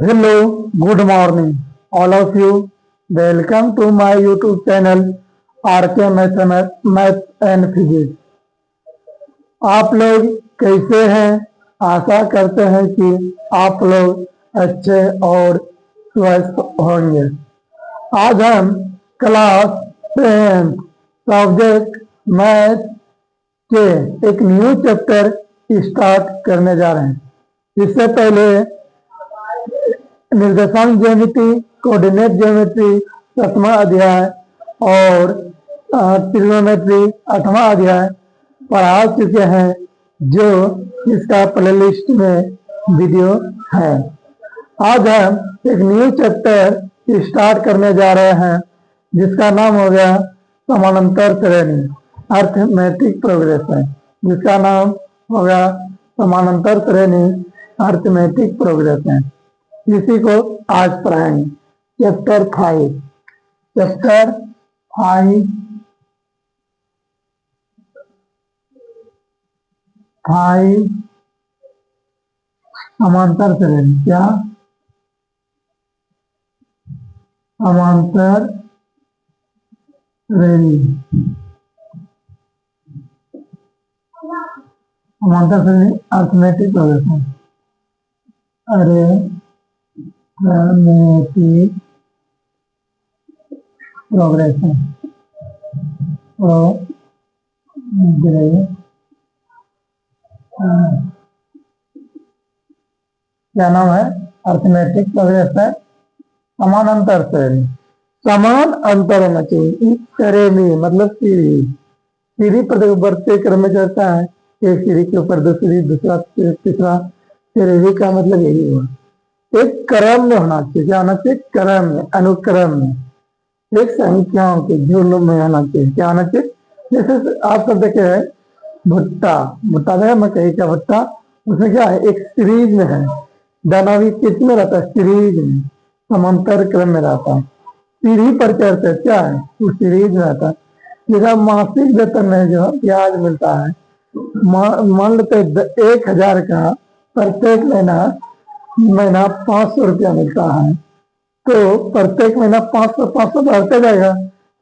Hello, good morning, all of you. Welcome to my YouTube channel RK Math and Physics. आप लोग कैसे हैं? आशा करते हैं कि आप लोग अच्छे और स्वस्थ होंगे। आज हम क्लास 10 सब्जेक्ट मैथ के एक न्यू चैप्टर स्टार्ट करने जा रहे हैं। इससे पहले निर्देशांक ज्योमेट्री, कोऑर्डिनेट ज्योमेट्री 7वां अध्याय और ट्रिग्नोमेट्री 8वां अध्याय पढ़ा चुके हैं, जो इसका प्लेलिस्ट में वीडियो है। आज हम एक न्यू चैप्टर स्टार्ट करने जा रहे हैं, जिसका नाम हो गया समानांतर श्रेणी, अर्थमेटिक प्रोग्रेशन। जिसका नाम हो गया समानांतर श्रेणी, अर्थमेटिक प्रोग्रेशन। इसी को आज पढ़ाएंगे। चैप्टर 5 समांतर श्रेणी। क्या? समांतर श्रेणी। समांतर श्रेणी अर्थमेटिक प्रोग्रेशन। Arithmetic progression. क्या नाम है? अर्थमेटिक प्रोग्रेशन समानांतर श्रेणी। समान अंतर होना चाहिए। इस श्रेणी मतलब सीढ़ी पर बढ़ते क्रम में चलता है। एक सीढ़ी के ऊपर दूसरी, दूसरा तीसरा। श्रेणी का मतलब यही हुआ, एक क्रम में होना चाहिए। क्या होना चाहिए? क्रम में, अनुक्रम में, एक संख्याओं के जुड़ में होना चाहिए। क्या होना चाहिए? जैसे आप सब देखे हैं भुट्टा देखा, मकई का भुट्टा, उसमें क्या है? एक सीरीज में है। दाना भी कितने रहता है? सीरीज में, समांतर क्रम में रहता है। सीढ़ी पर चढ़ते क्या है? वो सीरीज में रहता है। जैसा मासिक वेतन में जो ब्याज मिलता है, मान लेते 1000 का प्रत्येक महीना 500 रुपया मिलता है, तो प्रत्येक महीना 500 बढ़ते जाएगा,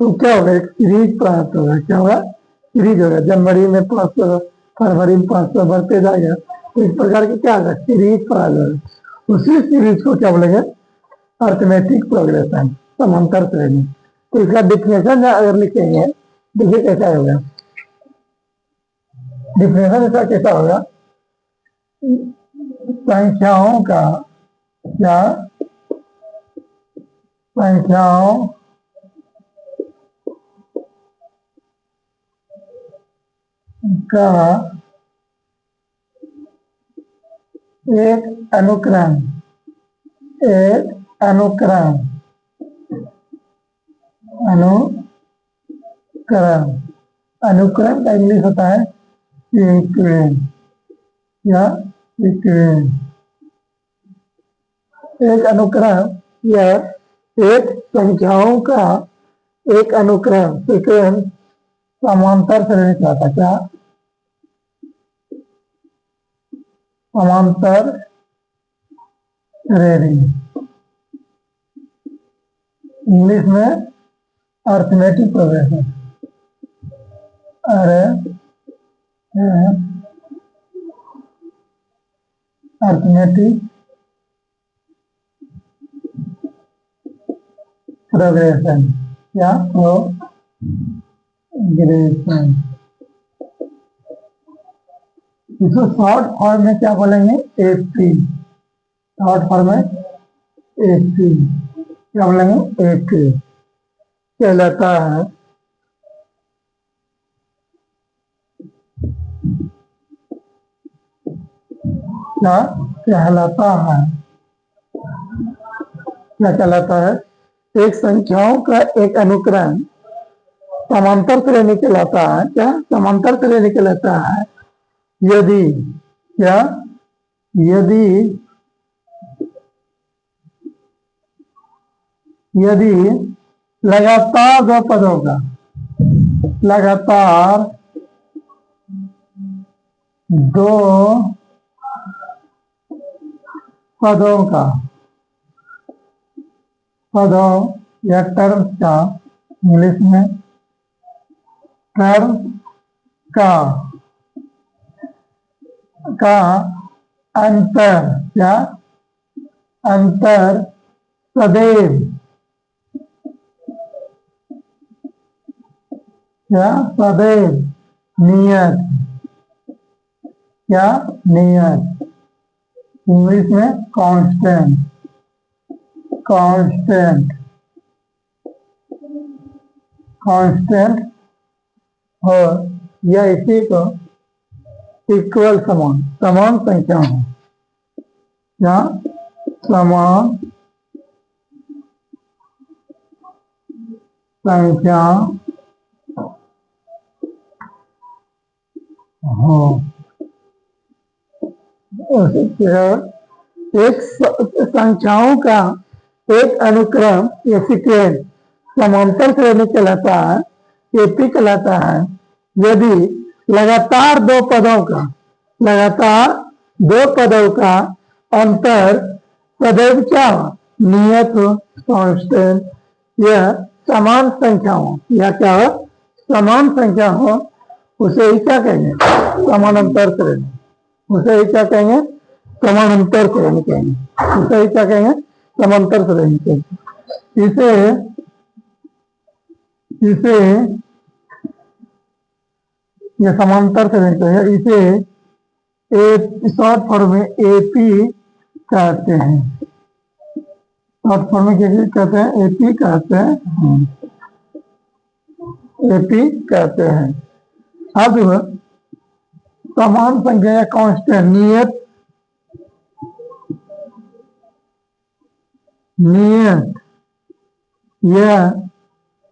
तो क्या होगा? एक सीरीज प्राप्त होगा। क्या होगा? सीरीज होगा। जनवरी में 500, फरवरी में 500 बढ़ते जाएगा, तो इस प्रकार की क्या होगा? सीरीज प्राप्त होगा। उसी सीरीज को क्या बोलेंगे? अर्थमेटिक प्रोग्रेशन, समांतर श्रेणी। तो इसका डिफिनेशन अगर लिखेंगे, देखिए कैसा होगा। डिफिनेशन इसका कैसा होगा? संख्याओं का, क्या? संख्याओं का एक अनुक्रम अनुक्रम का इंग्लिश होता है सीक्वेंस या सीक्वेंस। एक अनुक्रम या एक संख्याओं का एक अनुक्रम, सीक्वेंस समांतर श्रेणी कहता है। क्या? समांतर श्रेणी, इंग्लिश में अर्थमेटिक प्रोग्रेशन। Arithmetic progression. क्या? प्रोग्रेशन। इसको शॉर्ट फॉर्म में क्या बोलेंगे? एफपी। शॉर्ट फॉर्म में एफपी क्या बोलेंगे? एफपी कहलाता है। क्या कहलाता है? क्या कहलाता है? एक संख्याओं का एक अनुक्रम समांतर श्रेणी कहलाता है। क्या? समांतर श्रेणी कहलाता है यदि, क्या? यदि लगातार दो पदों का, लगातार दो पदों का पदों या टर्म्स का, इंग्लिश में टर्म का का अंतर या अंतर सदैव या सदैव नियत या नियत, इंग्लिश में कांस्टेंट कांस्टेंट कांस्टेंट हो या इसी को इक्वल समान समान संख्या हो या समान संख्या हो। एक संख्याओं का एक अनुक्रम या सीक्वेंस समांतर श्रेणी कहलाता है, एपी कहलाता है, यदि लगातार दो पदों का अंतर सदैव क्या हो, नियत हो, कांस्टेंट, यह समान संख्या हो या क्या हो, समान संख्या हो, उसे ही क्या कहेंगे, समानांतर श्रेणी। उसे ही क्या कहेंगे, समानांतर श्रेणी कहेंगे। उसे ही क्या कहेंगे, समांतर श्रेणी कहेंगे। इसे ये समांतर श्रेणी कहेंगे। इसे शॉर्ट फॉर्म में एपी कहते हैं। शॉर्ट फॉर्म में क्या कहते हैं, एपी कहते हैं। एपी कहते हैं। अब समान संख्या या कांस्टेंट नियत यह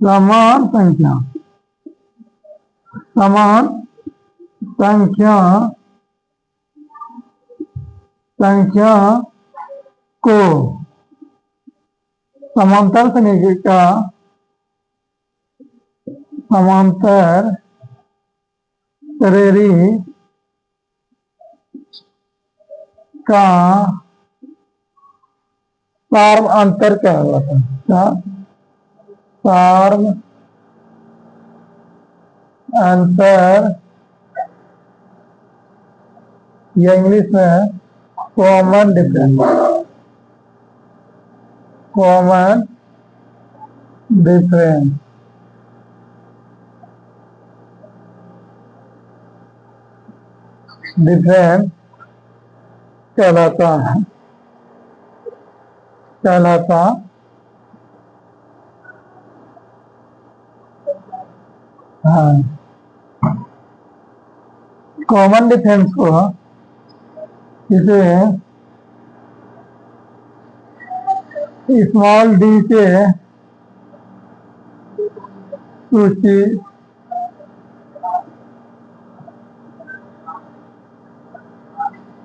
समान संख्या को समांतर श्रेणी का समांतर श्रेणी का सार्व अंतर क्या होता है, सार्व अंतर या इंग्लिश में कॉमन डिफरेंस कहलाता है। कॉमन डिफरेंस को इसे स्मॉल डी से सूचित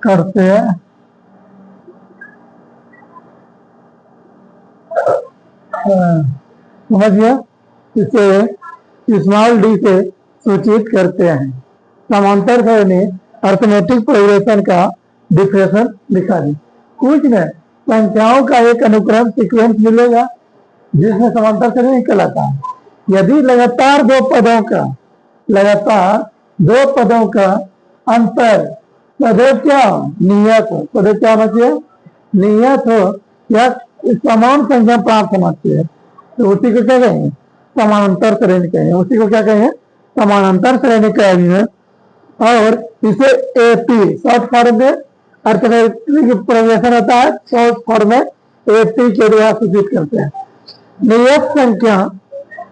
करते हैं। समझिए, इसे स्मॉल डी से सूचित करते हैं। समांतर श्रेणी अर्थमेटिक प्रोग्रेशन का डिफरेंस दिखा दी। कुछ नहीं, संख्याओं का एक अनुक्रम सीक्वेंस मिलेगा जिसमें समांतर श्रेणी कहलाता है। यदि लगातार दो पदों का अंतर सदैव क्या नियत हो, सदैव क्या होना चाहिए, नियत हो या समान संख्या प्राप्त होना चाहिए, तो उसी को क्या कहेंगे, समानांतर श्रेणी कहेंगे। उसी को क्या कहेंगे, समानांतर श्रेणी कहेंगे। और इसे एपी शॉर्ट फॉर्म में अर्थमेटिक प्रोग्रेशन होता है, शॉर्ट फॉर्म में एपी के द्वारा सूचित करते हैं।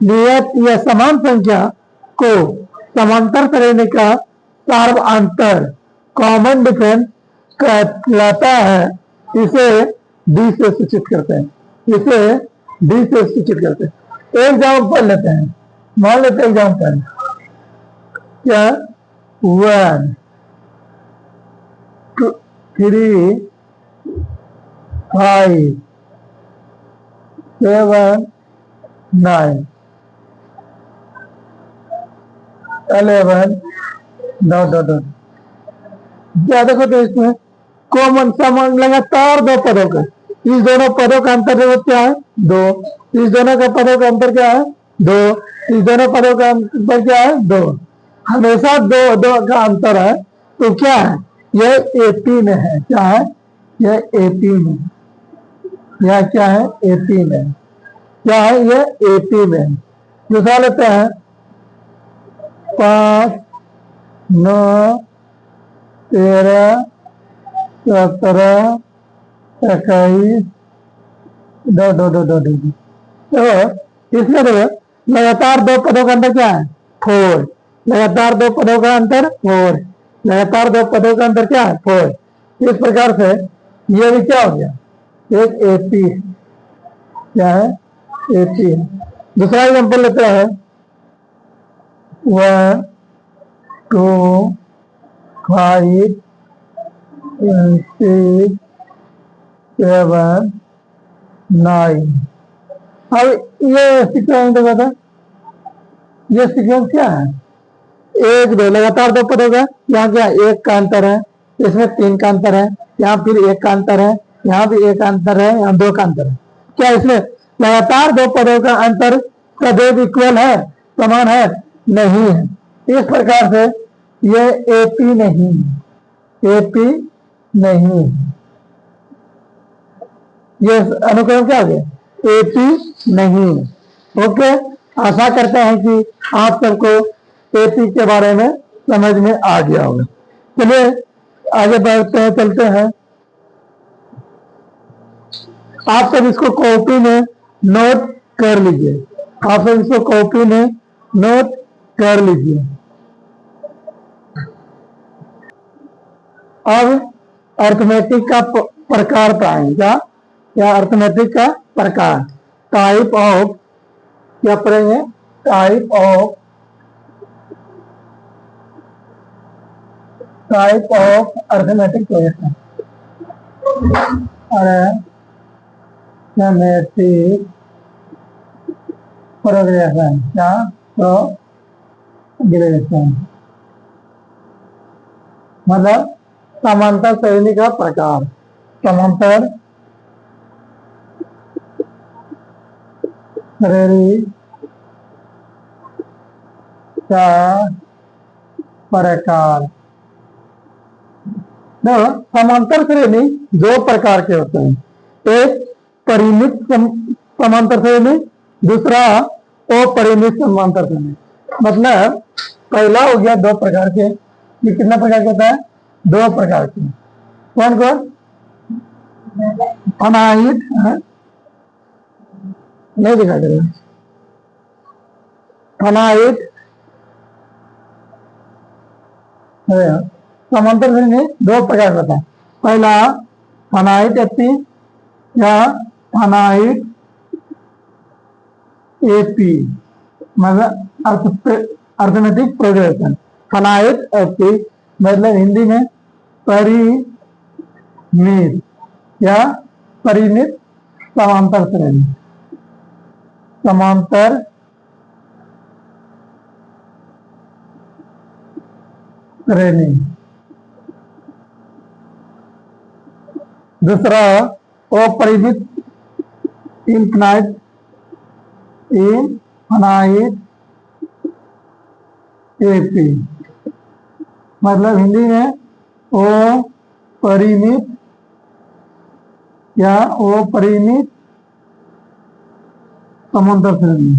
नियत या समान संख्या को समांतर श्रेणी का सार्व अंतर कॉमन डिफरेंस कहलाता है। इसे डी से सूचित करते हैं। एग्जाम्पल लेते हैं, मान लेते हैं एग्जाम्पल क्या, 1 2 3 5 7 9 11 डॉट। क्या देखो तो इसमें कॉमन समान लगातार दो पदों का, इस दोनों पदों का अंतर क्या है? 2। इस दोनों का पदों का अंतर क्या है? 2। इस दोनों पदों का अंतर क्या है? 2। हमेशा 2 का अंतर है, तो क्या है? यह AP में है। क्या है? यह AP में। यह क्या है? AP में। क्या है? यह AP में। दूसरा लेते हैं 5, 9, 13, 17, 21, 2 तो इसमें देखो लगातार 2 पदों का अंतर क्या है? 4। लगातार 2 पदों का अंतर 4। लगातार 2 पदों का अंतर क्या है? 4। इस प्रकार से ये भी क्या हो गया? एक AP। क्या है? AP। दूसरा एग्जाम्पल लेते हैं 1, 2, 5, 6, 7, 9। अब ये सीक्वेंस देखा था, ये सीक्वेंस क्या है? 1, 2 लगातार 2 पद होगा। यहाँ क्या? 1 का अंतर है, इसमें 3 का अंतर है, यहाँ फिर 1 का अंतर है, यहाँ भी 1 का अंतर है, यहाँ 2 का अंतर है। क्या इसमें लगातार 2 पदों का अंतर सदैव इक्वल है, समान है? नहीं है। इस प्रकार से ये AP नहीं है। AP नहीं है। ये अनुक्रम क्या हो गया? AP नहीं। ओके, आशा करते हैं कि आप सबको AP के बारे में समझ में आ गया होगा। चलिए आगे बढ़ते हैं, चलते हैं। आप सब इसको कॉपी में नोट कर लीजिए। आप सब इसको कॉपी में नोट कर लीजिए। अब अर्थमेटिक का प्रकार पाएंगे। क्या अर्थमेटिक का प्रकार? टाइप ऑफ, क्या पढ़ेंगे? Type of arithmetic progression. Arithmetic progression. क्या? प्रोग्रेशन मतलब समांतर श्रेणी का प्रकार। समांतर श्रेणी का प्रकार। समांतर श्रेणी 2 प्रकार के होते हैं। एक परिमित समांतर श्रेणी, दूसरा अपरिमित समांतर श्रेणी। मतलब पहला हो गया 2 प्रकार के। ये कितना प्रकार के होता है? 2 प्रकार के। कौन कौन? अनाहित नहीं दिखाई दे रहा। अनाहित समांतर श्रेणी 2 प्रकार का होता है। पहला अनाहित AP या अनाहित AP मतलब अर्थमेटिक प्रोग्रेशन। अनाहित AP मतलब हिंदी में परिमित या परिमित समांतर श्रेणी। समांतर श्रेणी। दूसरा अपरिमित इनफिनाइट AP मतलब हिंदी में अपरिमित या अपरिमित समांतर श्रेणी।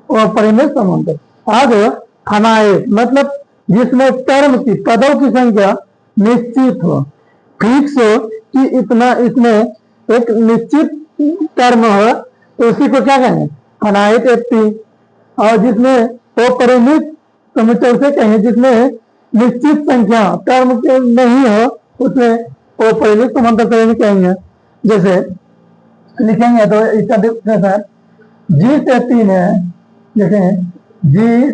अपरिमित समांतर। आगे अनायत मतलब जिसमें टर्म की, पदों की संख्या निश्चित हो, फिक्स हो कि इतना, इसमें एक निश्चित टर्म हो, तो उसी को क्या कहेंगे? अनायत AP। और जिसमें अपरिमित समुच्चय से कहें, जिसमें निश्चित संख्या टर्म के नहीं हो, उसमें अपरिमित समांतर श्रेणी कहेंगे। जैसे लिखेंगे तो इसका डिफिनेशन जिस AP में, देखें, जिस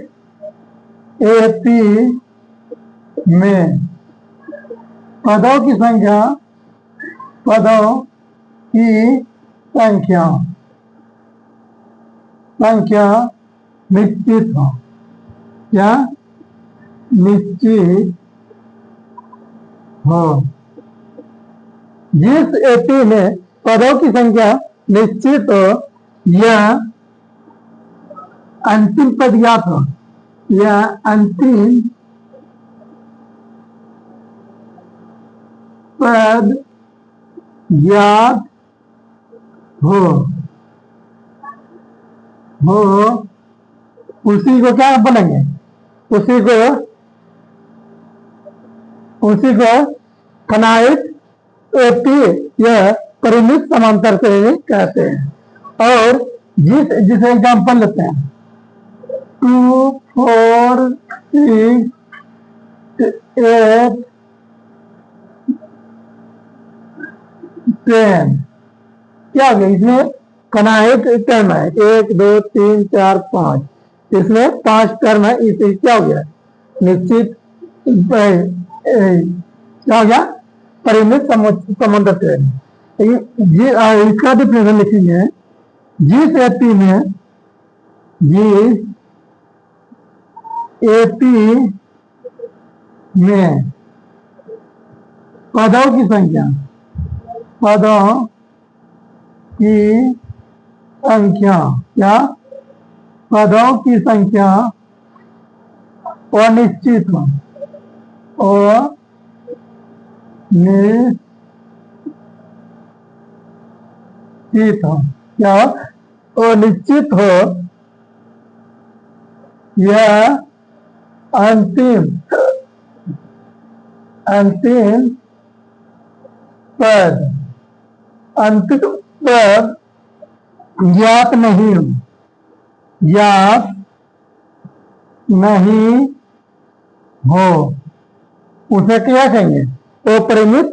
AP में पदों की संख्या संख्या निश्चित हो, क्या निश्चित हो। जिस एपी में पदों की संख्या निश्चित हो या अंतिम पद ज्ञात हो, या अंतिम पद ज्ञात हो उसी को क्या बोलेंगे, उसी को कनाइट एपी या परिमित समांतर श्रेणी कहते हैं। और जिसे एग्जाम्पल लेते हैं 2, 4, 6, 8, 10 क्या हो गया, इसमें कनाइट टर्म है 1, 2, 3, 4, 5, इसमें 5 टर्म है, इसे क्या हो गया निश्चित क्या हो गया परिमित समांतर श्रेणी। इसका डिफिनेशन लिखेंगे, जिस एपी में पदों की संख्या क्या पदों की संख्या अनिश्चित हो, क्या अनिश्चित हो या अंतिम पद ज्ञात नहीं हो, उसे क्या कहेंगे अपरिमित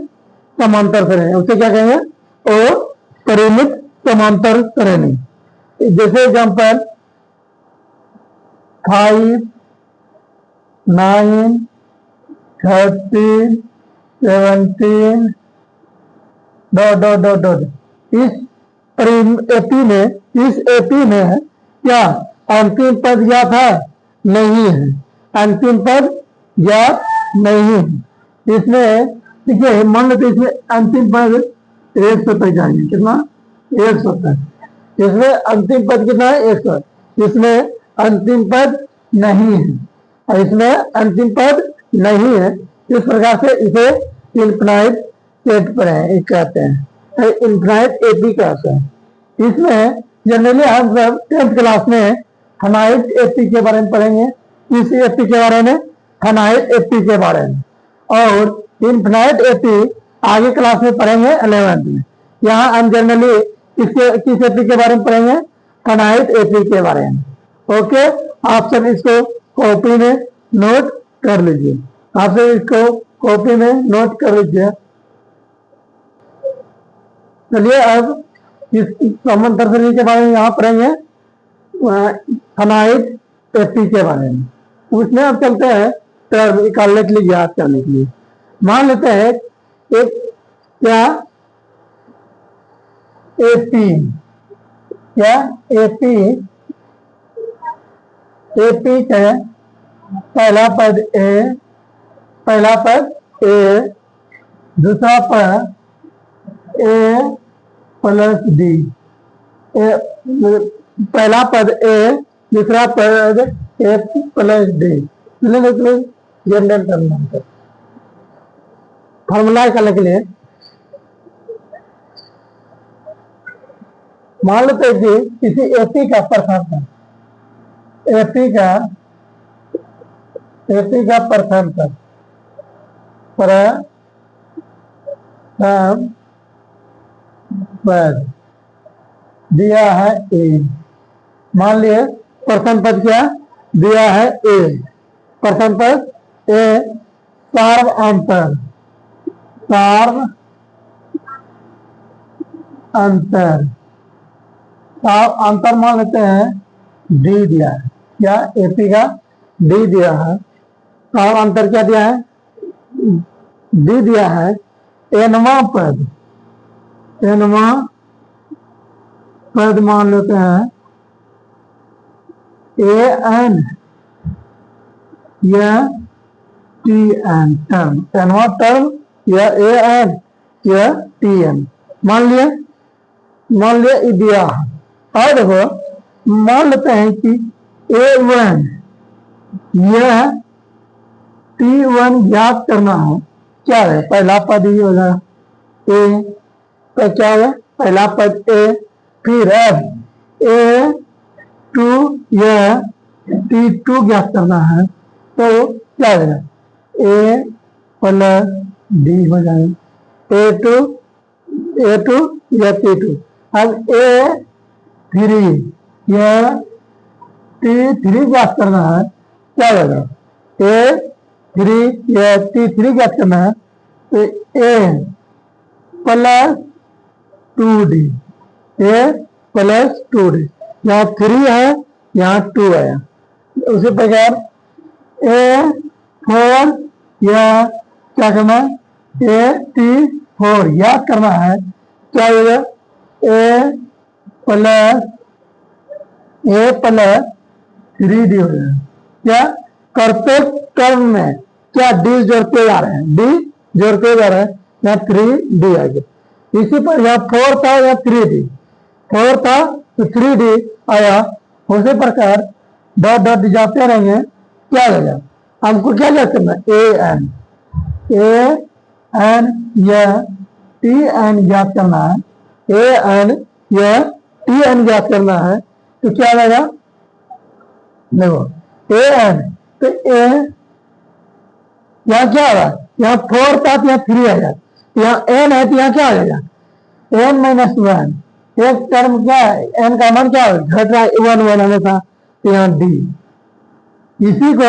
समांतर श्रेणी। उसे क्या कहेंगे अपरिमित समांतर श्रेणी। जैसे एग्जाम्पल 5, 9, 13, 17 इस एपी में क्या अंतिम पद ज्ञात है, नहीं है, अंतिम पद ज्ञात नहीं है। इसमें देखिए मान लेते इसमें अंतिम पद 100 तक जाएंगे, कितना 100 तक, इसमें अंतिम पद कितना है 100, इसमें अंतिम पद नहीं है और इसमें अंतिम पद नहीं है। इस प्रकार से इसे इनफिनाइट सेट पर है कहते हैं, इनफिनाइट एपी कहते हैं। इसमें जनरली हम सब 10th क्लास में फाइनाइट एपी के बारे में पढ़ेंगे, इस एपी के बारे में फाइनाइट एपी के बारे में, और इनफिनाइट एपी आगे क्लास में पढ़ेंगे 11th में। यहाँ हम जनरली किस एपी के बारे में पढ़ेंगे, फाइनाइट एपी के बारे में। ओके, आप सब इसको कॉपी में नोट कर लीजिए, आप सब इसको कॉपी में नोट कर लीजिए। चलिए अब इस समांतर श्रेणी के बारे में यहाँ पढ़ेंगे, फाइनाइट एपी के बारे में। उसमें अब चलते हैं टर्म इक्वालिटी याद करने के लिए। मान लेते हैं एक क्या एपी का पहला पद ए, दूसरा पद ए प्लस डी, पहला पद ए, दूसरा पद A plus D, general term formula करने के लिए मान लेते हैं कि किसी एपी का परसेंट, एपी का परसेंट पद दिया है ए, मान लिए प्रथम पद क्या दिया है ए, प्रथम पद ए सार्व अंतर मान लेते हैं डी दिया है, क्या एपी का डी दिया है, सार्व अंतर क्या दिया है डी दिया है, एनवा पद मान लेते हैं ए एन या टी एन, टर्म, एनवा टर्म या ए एन या टी एन। मान लिया ये दिया। और देखो मान लेते हैं कि ए वन यह टी वन ज्ञात करना है। क्या है? पहला पद ही होगा ए, तो क्या है? पहला पद ए, फिर अब ए टू यह टी टू ज्ञात करना है, तो क्या होगा? ए प्लस डी हो जाएगा, ए टू या टी टू। अब ए थ्री यह टी थ्री ज्ञात करना है, क्या होगा? ए थ्री या टी थ्री ज्ञात करना है, तो ए plus two D, A plus two D. यहाँ थ्री है, यहाँ टू है। उसी प्रकार ए फोर या क्या करना है? ए टी फोर याद करना है, क्या होगा? ए प्लस थ्री डी हो जाएगा। क्या करते टर्म में क्या डी जोड़ते जा रहे हैं, डी जोड़ते जा रहे हैं, यहाँ थ्री डी आ गया। इसी पर यहाँ फोर था या थ्री डी, फोर था तो थ्री डी आया। उसी प्रकार डॉट डॉट जाते रहेंगे, क्या होगा? हमको क्या याद करना है? ए एन या टी एन ज्ञात करना है, ए एन या टी एन ज्ञात करना है, तो क्या आएगा? देखो ए एन, तो ए यहाँ क्या आ रहा है? यहाँ फोर था तो यहाँ थ्री आएगा, यहाँ एन है तो यहाँ क्या आ जाएगा? N minus one. एक टर्म क्या है? एन का मान क्या है? घट रहा है, वन वन हमेशा, तो यहाँ डी। इसी को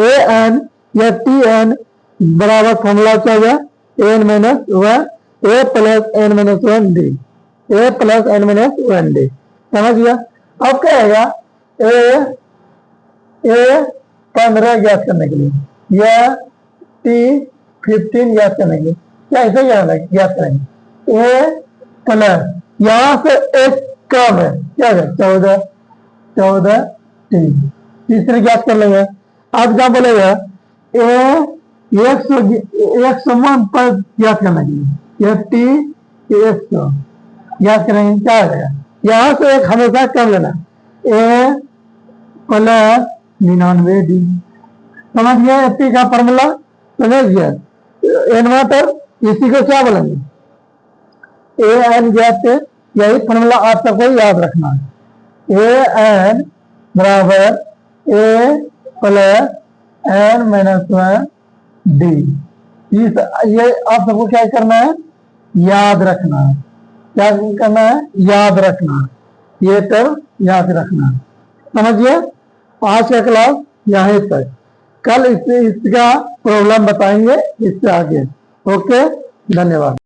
ए एन या टी एन बराबर फॉर्मूला क्या होगा? N minus one, A plus N minus one D, A plus N minus one D. समझ गया? अब क्या आएगा? ए 15 ज्ञात करने के लिए या टी 15 ज्ञात करने के लिए क्या ऐसे ज्ञात करेंगे? ए प्लस यहां से एक कम है, क्या है? 14 टी, तीसरे ज्ञात कर लेंगे। अब क्या बोलेगा? ए 100 पर ज्ञात करने के लिए या टी 100 ज्ञात करेंगे, क्या हो जाएगा? यहां से एक हमेशा कम लेना, ए प्लस 99 डी। समझ गया एपी का फॉर्मूला? समझ गया? इन्वर्टर इसी को क्या बोलेंगे? ए एन ज्ञात, यही फॉर्मूला आप सबको याद रखना है। ए एन बराबर A plus N minus one D. ये आप सबको क्या करना है? याद रखना है। क्या करना है? याद रखना है, ये टर्म याद रखना है। समझिए? आज का क्लास यहीं तक, कल इसका प्रॉब्लम बताएंगे इससे आगे। ओके, धन्यवाद।